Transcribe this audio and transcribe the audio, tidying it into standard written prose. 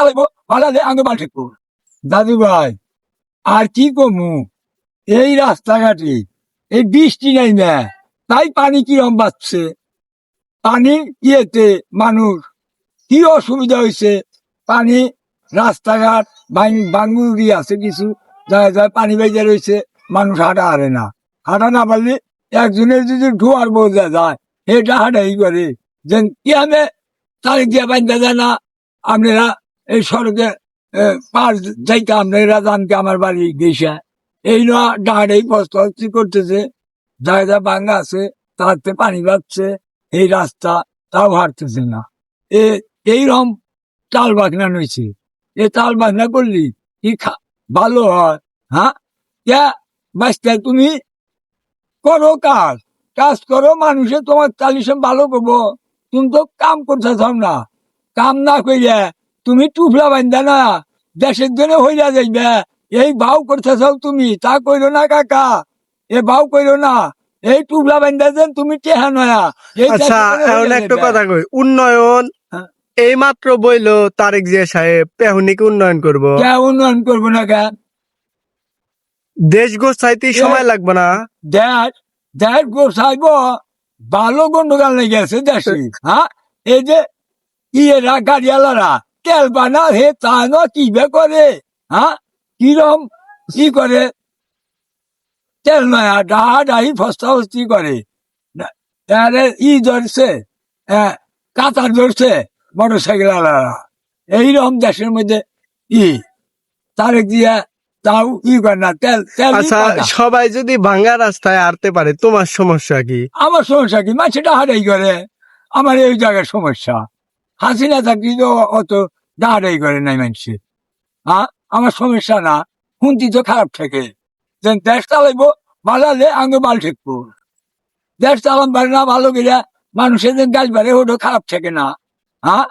চালাইবো ভাড়ালে আগে বাল ঠেকবো। দাদু ভাই আর কি কমু, এই রাস্তাঘাটে এই বৃষ্টি নাই না, তাই পানি কিরম বাড়ছে। পানি ইয়েতে মানুষ কি অসুবিধা হয়েছে। পানি রাস্তাঘাট ভাঙ্গুরি আছে কিছু জায়গায় যায় পানি বেজে রয়েছে, মানুষ হাঁটা হারে না। হাঁটা না পারলে একজনের যদি ঢোয়ার বোঝা যায় এটা হাঁটাই করে যে কি আমি তারিখ দিয়ে বান্ধা যায় না। আপনারা এই সড়কে পার যাইতে আপনারা জানকে আমার বাড়ি গেছে এই না ডাঁড়েই প্রস্তুতি করতেছে, জায়গা ভাঙ্গা আছে তাতে পানি বাড়ছে, এই রাস্তা তাও হাঁটতেছে না। এইরকম চাল বাজনা নইছে, এ চাল বাজনা করলি কি ভালো হয়। হ্যাঁ কে বাঁচতে তুমি করো কাজ, কাজ করো, মানুষে তোমার চালিশে ভালো করবো। তুমি তো কাম করতে চাও না, কাম না কইলে তুমি টুফলা বান্ধা না দেশের জন্য হইয়া যাইবে। এই ভাও করতে চাও তুমি, তা কইরো না কাকা, এ ভাও কইরো না। এই টুফলা বান্ধা যেন তুমি টেহা নয়া। আচ্ছা এখন একটা কথা কই, উন্নয়ন হ্যাঁ। এই মাত্র বইলো তারেক জিয়া সাহেব পেহুনিকে উন্নয়ন করব, কে উন্নয়ন করবো না কে? দেশ গোছাইতে সময় লাগবে না? দেশ দেশ গোসাইব ভালো গন্ডগোল লেগে গেছে দেশে। হ্যাঁ এই যে ইয়েরা গাড়িওয়ালারা তেল বানা হে তা না কি বে করে। হ্যাঁ কিরম কি করে তেল নয়া ডাহা ডাহি ফস্তা ফস্তি করে। ধরছে কাতার ধরছে মোটর সাইকেল আলারা। এইরকম দেশের মধ্যে তারেক দিয়া তাও করে না, তেল তেল আচ্ছা সবাই যদি ভাঙ্গা রাস্তায় হারতে পারে তোমার সমস্যা কি? আমার সমস্যা কি, মাছেটা হারাই করে, আমার এই জায়গার সমস্যা। হাসিনা থাকলে তো অত ডাহাডাই করে নাই মানুষের। হ্যাঁ আমার সমস্যা না, হুন্তি তো খারাপ থাকে যে দেশ চালাইবো বাড়ালে আগে বাল ঠেকবো। দেশ চালান পারে না ভালো করে, মানুষের যে গাছ বাড়ে ওটা খারাপ থাকে না। হ্যাঁ